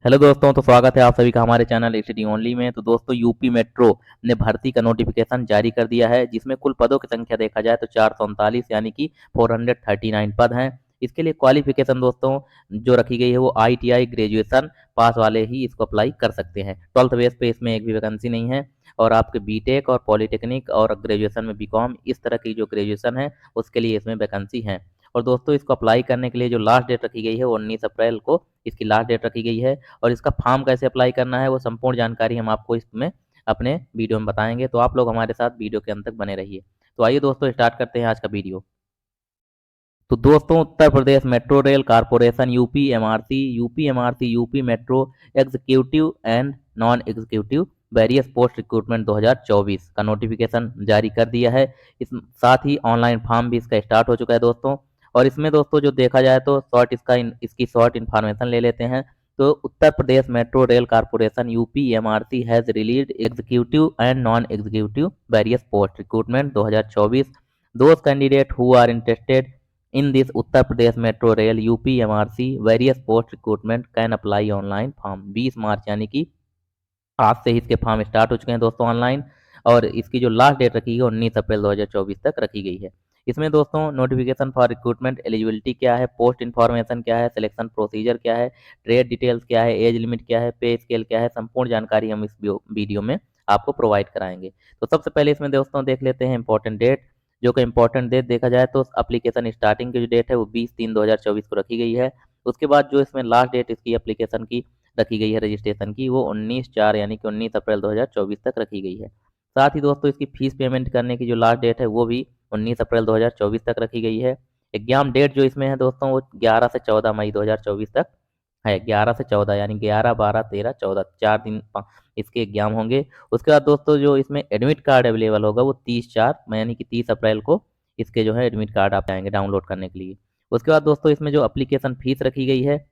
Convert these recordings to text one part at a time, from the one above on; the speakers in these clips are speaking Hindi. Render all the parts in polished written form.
हेलो दोस्तों, तो स्वागत है आप सभी का हमारे चैनल एसटी ओनली में। तो दोस्तों, यूपी मेट्रो ने भर्ती का नोटिफिकेशन जारी कर दिया है, जिसमें कुल पदों की संख्या देखा जाए तो 439 यानी कि 439 पद हैं। इसके लिए क्वालिफिकेशन दोस्तों जो रखी गई है वो आईटीआई ग्रेजुएशन पास वाले ही इसको अप्लाई कर सकते हैं। 12th बेस पे इसमें एक भी वैकेंसी नहीं है। और आपके बीटेक और पॉलिटेक्निक और ग्रेजुएशन में बीकॉम इस तरह की जो ग्रेजुएशन है उसके लिए इसमें वैकेंसी है। और दोस्तों, इसको अप्लाई करने के लिए जो लास्ट डेट रखी गई है वो 19 अप्रैल को इसकी लास्ट डेट रखी गई है। और इसका फॉर्म कैसे अप्लाई करना है वो संपूर्ण जानकारी हम आपको इसमें अपने वीडियो में बताएंगे, तो आप लोग हमारे साथ वीडियो के अंत तक बने रहिए। तो आइए दोस्तों, स्टार्ट करते हैं आज का वीडियो। तो दोस्तों, Uttar Pradesh metro rail corporation UP metro executive and non executive various post recruitment 2024 का नोटिफिकेशन जारी कर दिया है। इस साथ ही ऑनलाइन फॉर्म भी इसका स्टार्ट हो चुका है दोस्तों। और इसमें दोस्तों जो देखा जाए तो इसकी शॉर्ट इन्फॉर्मेशन ले लेते हैं। तो Uttar Pradesh metro rail corporation UPMRC has released executive and non executive various post recruitment 2024। Those candidates who are interested in this Uttar Pradesh Metro Rail UPMRC various post recruitment can apply online form 20 मार्च यानी कि आज से ही इसके फॉर्म स्टार्ट हो चुके हैं दोस्तों ऑनलाइन। और इसकी जो लास्ट डेट रखी है 19 अप्रैल 2024 तक रखी गई है। इसमें दोस्तों नोटिफिकेशन फॉर रिक्रूटमेंट एलिजिबिलिटी क्या है, पोस्ट इन्फॉर्मेशन क्या है, सिलेक्शन प्रोसीजर क्या है, ट्रेड डिटेल्स क्या है, एज लिमिट क्या है, पे स्केल क्या है, संपूर्ण जानकारी हम इस वीडियो में आपको प्रोवाइड कराएंगे। तो सबसे पहले इसमें दोस्तों देख लेते हैं इंपॉर्टेंट डेट। जो कि इंपॉर्टेंट डेट देखा जाए तो एप्लीकेशन स्टार्टिंग की जो डेट है वो 20/3/2024 को रखी गई है। उसके बाद जो इसमें लास्ट डेट इसकी एप्लीकेशन की रखी गई है रजिस्ट्रेशन की वो 19/4 यानी कि 19 अप्रैल 2024 तक रखी गई है। साथ ही दोस्तों इसकी फीस पेमेंट करने की जो लास्ट डेट है वो भी 19 अप्रैल 2024 तक रखी गई है। एग्जाम डेट जो इसमें है दोस्तों वो 11 से 14 मई 2024 तक है। 11 से 14 यानी 11, 12, 13, 14 4 दिन इसके एग्जाम होंगे। उसके बाद दोस्तों जो इसमें एडमिट कार्ड अवेलेबल होगा वो 30/4 यानी कि 30 अप्रैल को इसके जो है एडमिट कार्ड आप आएंगे डाउनलोड करने के लिए। उसके बाद दोस्तों इसमें जो एप्लीकेशन फीस रखी गई है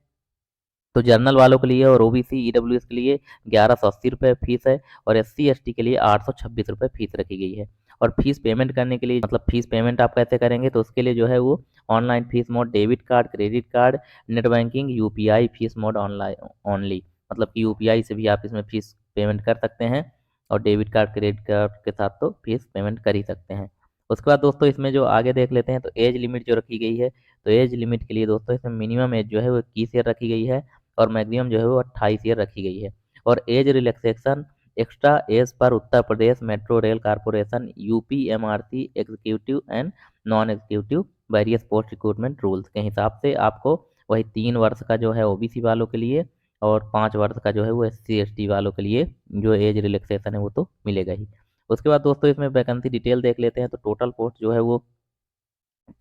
तो जनरल वालों के लिए और ओबीसी ईडब्ल्यूएस के लिए 1180 रुपये फीस है। और एससी एसटी के लिए 826 रुपये फीस रखी गई है। और फीस पेमेंट करने के लिए मतलब फीस पेमेंट आप कैसे करेंगे तो उसके लिए जो है वो online fees mode debit card, credit card, net banking, UPI fees mode online only. मतलब कि यूपीआई से भी आप इसमें फीस पेमेंट कर सकते हैं। और डेबिट कार्ड, क्रेडिट कार्ड के साथ तो फीस पेमेंट कर ही सकते हैं। उसके बाद दोस्तों इसमें जो आगे देख लेते हैं तो एज लिमिट जो रखी गई है तो एज लिमिट के लिए दोस्तों इसमें मिनिमम एज जो है वो 21 ईयर रखी गई है। और मैक्सिमम जो है वो 28 ईयर रखी गई है। और एज रिलैक्सेशन एक्स्ट्रा एज पर Uttar Pradesh metro rail corporation UPMRC executive and non executive various post recruitment rules के हिसाब से आपको वही 3 वर्ष का जो है ओबीसी वालों के लिए और 5 वर्ष का जो है वो एससी एसटी वालों के लिए जो एज रिलैक्सेशन है वो तो मिलेगा ही। उसके बाद दोस्तों इसमें वैकेंसी डिटेल देख लेते हैं तो टोटल पोस्ट जो है वो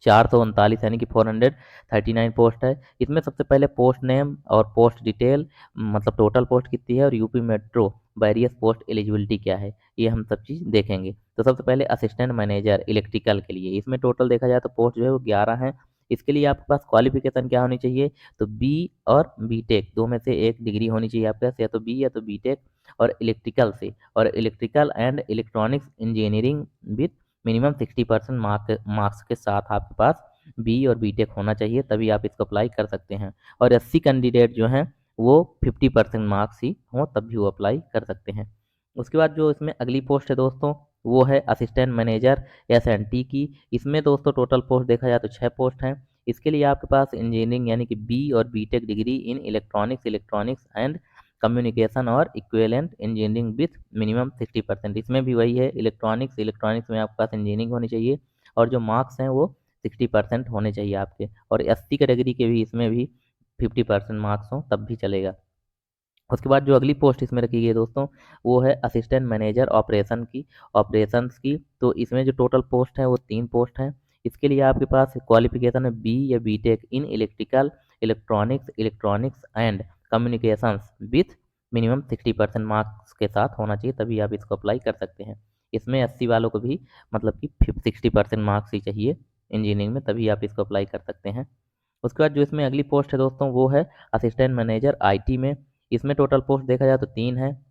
439 यानी कि 439 पोस्ट है। इसमें सबसे पहले पोस्ट नेम और पोस्ट डिटेल मतलब टोटल पोस्ट कितनी है और UP metro various post eligibility क्या है ये हम सब चीज़ देखेंगे। तो सबसे पहले असिस्टेंट मैनेजर इलेक्ट्रिकल के लिए इसमें टोटल देखा जाए तो पोस्ट जो है वो 11 है। इसके लिए आपके पास क्वालिफिकेशन क्या होनी चाहिए तो बी और बी टेक दो में से एक डिग्री होनी चाहिए आपके पास, या तो बी या तो बी टेक। और इलेक्ट्रिकल से और electrical and electronics engineering with minimum 60% marks के साथ आपके पास बी और बी टेक होना चाहिए, तभी आप इसको अप्लाई कर सकते हैं। और एससी कैंडिडेट जो हैं वो 50% मार्क्स ही हों तब भी वो अप्लाई कर सकते हैं। उसके बाद जो इसमें अगली पोस्ट है दोस्तों वो है असिस्टेंट मैनेजर एसएनटी की। इसमें दोस्तों टोटल पोस्ट देखा जाए तो 6 पोस्ट हैं। इसके लिए आपके पास इंजीनियरिंग यानी कि बी और B tech degree in electronics and communication और इक्विवेलेंट इंजीनियरिंग विथ मिनिमम 60%। इसमें भी वही है इलेक्ट्रॉनिक्स में आपके पास इंजीनियरिंग होनी चाहिए और जो मार्क्स हैं वो 60% होने चाहिए आपके। और एससी कैटेगरी के भी इसमें भी 50% मार्क्स हों तब भी चलेगा। उसके बाद जो अगली पोस्ट इसमें रखी गई है दोस्तों वो है असिस्टेंट मैनेजर ऑपरेशंस की। तो इसमें जो टोटल पोस्ट है वो 3 पोस्ट हैं। इसके लिए आपके पास क्वालिफिकेशन है बी या B tech in electronics and communications with minimum 60% marks के साथ होना चाहिए, तभी आप इसको अप्लाई कर सकते हैं। इसमें एससी वालों को भी मतलब कि 60% मार्क्स ही चाहिए इंजीनियरिंग में, तभी आप इसको अप्लाई कर सकते हैं। उसके बाद जो इसमें अगली पोस्ट है दोस्तों वो है असिस्टेंट मैनेजर आईटी में। इसमें टोटल पोस्ट देखा जाए तो 3 है।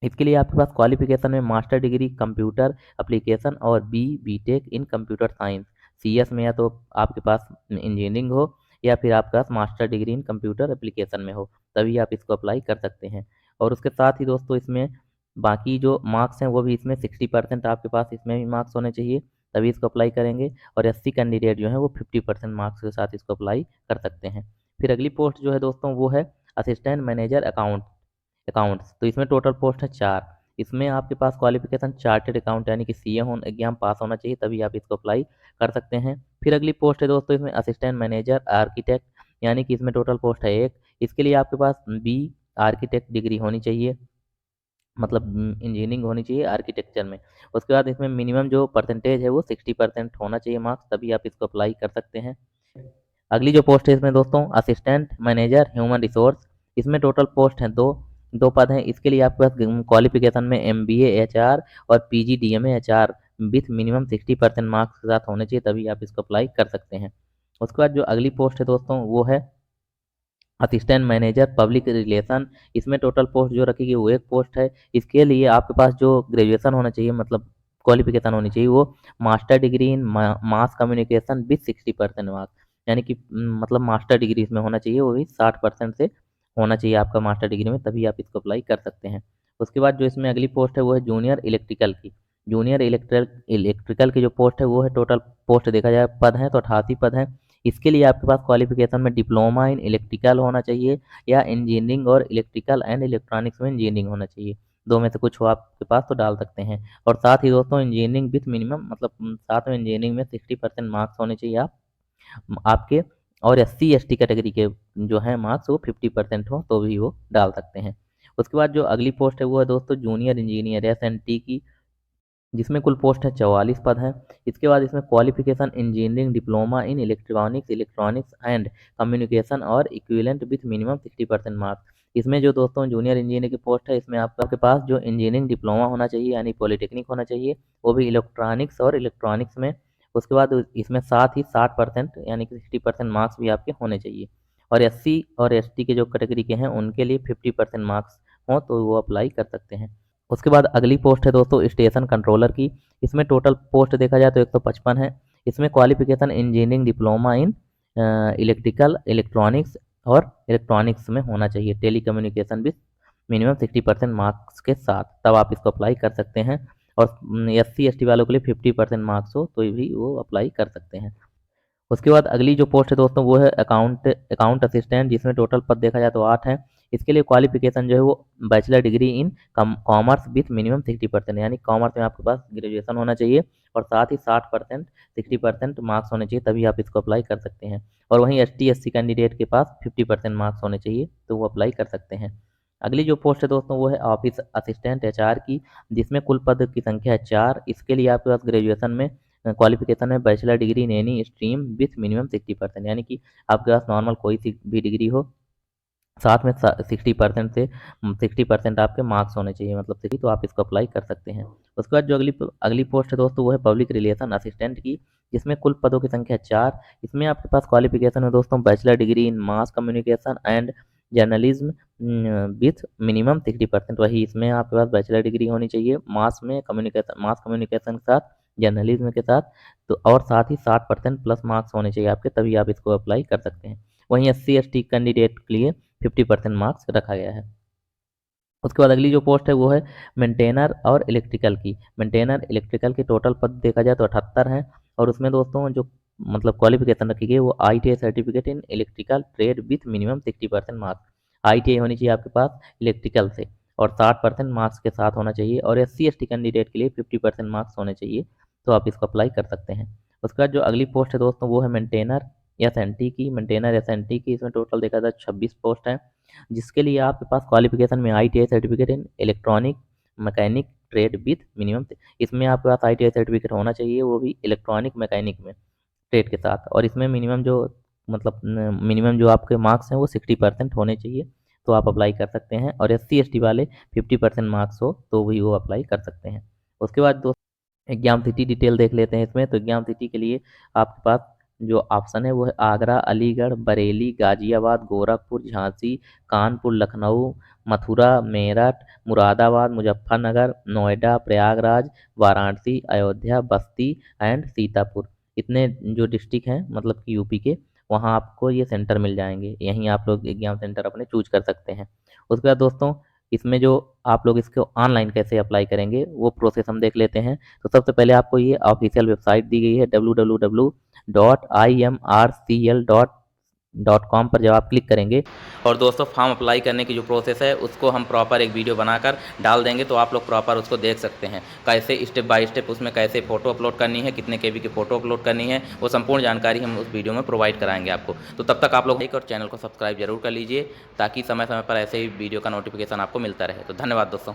इसके लिए आपके पास क्वालिफिकेशन में मास्टर डिग्री कंप्यूटर एप्लीकेशन और B tech in computer science CS में, या तो आपके पास इंजीनियरिंग हो या फिर आपके पास master degree in computer application में हो तभी आप इसको अप्लाई कर सकते हैं। और उसके साथ ही दोस्तों इसमें बाकी जो मार्क्स हैं वो भी इसमें 60% आपके पास इसमें भी मार्क्स होने चाहिए, तभी इसको अप्लाई करेंगे। और एससी कैंडिडेट जो है वो 50% मार्क्स के साथ इसको अप्लाई कर सकते हैं। फिर अगली पोस्ट जो है दोस्तों वो है असिस्टेंट मैनेजर अकाउंट्स। तो इसमें टोटल पोस्ट है 4। इसमें आपके पास क्वालिफिकेशन चार्टेड अकाउंट यानी कि सीए एग्जाम पास होना चाहिए, तभी आप इसको अप्लाई कर सकते हैं। फिर अगली पोस्ट है दोस्तों इसमें असिस्टेंट मैनेजर आर्किटेक्ट, यानी कि इसमें टोटल पोस्ट है 1। इसके लिए आपके पास बी आर्किटेक्ट डिग्री होनी चाहिए, मतलब इंजीनियरिंग होनी चाहिए आर्किटेक्चर में। उसके बाद इसमें मिनिमम जो परसेंटेज है वो 60% होना चाहिए मार्क्स, तभी आप इसको अप्लाई कर सकते हैं। अगली जो पोस्ट है इसमें दोस्तों असिस्टेंट मैनेजर ह्यूमन रिसोर्स। इसमें टोटल पोस्ट हैं दो पद हैं। इसके लिए आपके पास क्वालिफिकेशन में एमबीए एचआर और पीजीडीएमए एचआर विथ मिनिमम 60% मार्क्स के साथ होने चाहिए, तभी आप इसको अप्लाई कर सकते हैं। उसके बाद जो अगली पोस्ट है दोस्तों वो है असिस्टेंट मैनेजर पब्लिक रिलेशन। इसमें टोटल पोस्ट जो रखी गई वो 1 पोस्ट है। इसके लिए आपके पास जो ग्रेजुएशन होना चाहिए, मतलब क्वालिफिकेशन होनी चाहिए वो master degree in mass communication with 60% marks, यानी कि मतलब मास्टर डिग्री इसमें होना चाहिए, वो भी 60% से होना चाहिए आपका मास्टर डिग्री में, तभी आप इसको अप्लाई कर सकते हैं। उसके बाद जो इसमें अगली पोस्ट है वो है जूनियर इलेक्ट्रिकल की। जूनियर इलेक्ट्रिकल की जो पोस्ट है वो है, टोटल पोस्ट देखा जाए पद हैं तो 88 पद हैं। इसके लिए आपके पास क्वालिफिकेशन में डिप्लोमा इन इलेक्ट्रिकल होना चाहिए या इंजीनियरिंग और इलेक्ट्रिकल एंड इलेक्ट्रॉनिक्स में इंजीनियरिंग होना चाहिए, दो में से कुछ हो आपके पास तो डाल सकते हैं। और साथ ही दोस्तों इंजीनियरिंग विथ मिनिमम, मतलब साथ में इंजीनियरिंग में 60% मार्क्स होने चाहिए आपके। और एससी एसटी कैटेगरी के जो है मार्क्स वो 50% हो तो भी वो डाल सकते हैं। उसके बाद जो अगली पोस्ट है वो है दोस्तों जूनियर इंजीनियर एसएनटी की, जिसमें कुल पोस्ट है 44 पद हैं। इसके बाद इसमें qualification engineering diploma in electronics and communication और इक्विवेलेंट विथ मिनिमम 60% मार्क्स। इसमें जो दोस्तों जूनियर इंजीनियर की पोस्ट है इसमें आपके पास जो इंजीनियरिंग डिप्लोमा होना चाहिए यानी पॉलिटेक्निक होना चाहिए, वो भी इलेक्ट्रॉनिक्स और इलेक्ट्रॉनिक्स में। उसके बाद इसमें साथ ही 60% यानी कि 60% मार्क्स भी आपके होने चाहिए। और एससी और एसटी के जो कैटेगरी के हैं उनके लिए 50% मार्क्स हों तो वो अप्लाई कर सकते हैं। उसके बाद अगली पोस्ट है दोस्तों स्टेशन कंट्रोलर की। इसमें टोटल पोस्ट देखा जाए तो 155 है। इसमें qualification engineering diploma in electrical electronics और इलेक्ट्रॉनिक्स में होना चाहिए, टेली कम्युनिकेशन भी मिनिमम 60% मार्क्स के साथ, तब आप इसको अप्लाई कर सकते हैं। और एससी एसटी वालों के लिए 50% मार्क्स हो तो भी वो अप्लाई कर सकते हैं। उसके बाद अगली जो पोस्ट है दोस्तों वो है अकाउंट असिस्टेंट, जिसमें टोटल पद देखा जाए तो 8 है। इसके लिए क्वालिफिकेशन जो है वो bachelor degree in commerce with minimum 60%, यानी कॉमर्स में आपके पास ग्रेजुएशन होना चाहिए और साथ ही 60% मार्क्स होने चाहिए, तभी आप इसको अप्लाई कर सकते हैं। और वहीं एसटी एससी कैंडिडेट के पास 50% मार्क्स होने चाहिए तो वो अप्लाई कर सकते हैं। अगली जो पोस्ट है दोस्तों वो है ऑफिस असिस्टेंट एचआर की, जिसमें कुल पद की संख्या है 4। इसके लिए आपके पास ग्रेजुएशन में क्वालिफिकेशन है bachelor degree in any stream with minimum 60%, यानी कि आपके पास नॉर्मल कोई सी भी डिग्री हो, साथ में 60% आपके मार्क्स होने चाहिए, मतलब 60, तो आप इसको अप्लाई कर सकते हैं। उसके बाद जो अगली पोस्ट है दोस्तों वो है पब्लिक रिलेशन असिस्टेंट की, जिसमें कुल पदों की संख्या 4। इसमें आपके पास क्वालिफिकेशन है दोस्तों bachelor degree in mass communication and journalism with minimum 60%। वही इसमें आपके पास बैचलर डिग्री होनी चाहिए मास कम्युनिकेशन के साथ, जर्नलिज्म के साथ, तो और साथ ही 60% प्लस मार्क्स होने चाहिए आपके, तभी आप इसको अप्लाई कर सकते हैं। वहीं एससी एसटी कैंडिडेट के लिए 50% मार्क्स रखा गया है। उसके बाद अगली जो पोस्ट है वो है मेंटेनर और इलेक्ट्रिकल की। मेंटेनर इलेक्ट्रिकल के टोटल पद देखा जाए तो 78 हैं। और उसमें दोस्तों जो मतलब क्वालिफिकेशन रखी गई वो ITI certificate in electrical trade with minimum 60% marks. ITI होनी चाहिए आपके पास इलेक्ट्रिकल से और 60% मार्क्स के साथ होना चाहिए। और एससी एसटी कैंडिडेट के लिए 50% मार्क्स होने चाहिए, तो आप इसको अप्लाई कर सकते हैं। उसके बाद जो अगली पोस्ट है दोस्तों वो है मेंटेनर एसएनटी की। मेंटेनर एसएनटी की इसमें टोटल देखा जाए 26 पोस्ट हैं, जिसके लिए आपके पास क्वालिफिकेशन में ITI certificate in electronic mechanic trade with minimum, इसमें आपके पास आईटीआई सर्टिफिकेट होना चाहिए, वो भी इलेक्ट्रॉनिक मैकेनिक में ट्रेड के साथ। और इसमें मिनिमम जो मतलब मिनिमम जो आपके मार्क्स हैं वो 60% होने चाहिए, तो आप अप्लाई कर सकते हैं। और एससी एसटी वाले 50% मार्क्स हो तो भी वो अप्लाई कर सकते हैं। उसके बाद दोस्तों एग्जाम सिटी डिटेल देख लेते हैं इसमें। तो एग्जाम सिटी के लिए आपके पास जो ऑप्शन है वो है आगरा, अलीगढ़, बरेली, गाजियाबाद, गोरखपुर, झांसी, कानपुर, लखनऊ, मथुरा, मेरठ, मुरादाबाद, मुजफ्फरनगर, नोएडा, प्रयागराज, वाराणसी, अयोध्या, बस्ती एंड सीतापुर। इतने जो डिस्ट्रिक्ट हैं मतलब कि यूपी के, वहाँ आपको ये सेंटर मिल जाएंगे, यहीं आप लोग एग्जाम सेंटर अपने चूज कर सकते हैं। उसके बाद दोस्तों इसमें जो आप लोग इसको ऑनलाइन कैसे अप्लाई करेंगे वो प्रोसेस हम देख लेते हैं। तो सबसे पहले आपको ये ऑफिशियल वेबसाइट दी गई है www.imrcl.com पर जब आप क्लिक करेंगे, और दोस्तों फॉर्म अप्लाई करने की जो प्रोसेस है उसको हम प्रॉपर एक वीडियो बनाकर डाल देंगे, तो आप लोग प्रॉपर उसको देख सकते हैं कैसे स्टेप बाय स्टेप उसमें कैसे फ़ोटो अपलोड करनी है, कितने केबी की फ़ोटो अपलोड करनी है, वो संपूर्ण जानकारी हम उस वीडियो में प्रोवाइड कराएंगे आपको। तो तब तक आप लोग लाइक और चैनल को सब्सक्राइब जरूर कर लीजिए ताकि समय समय पर ऐसे ही वीडियो का नोटिफिकेशन आपको मिलता रहे। तो धन्यवाद दोस्तों।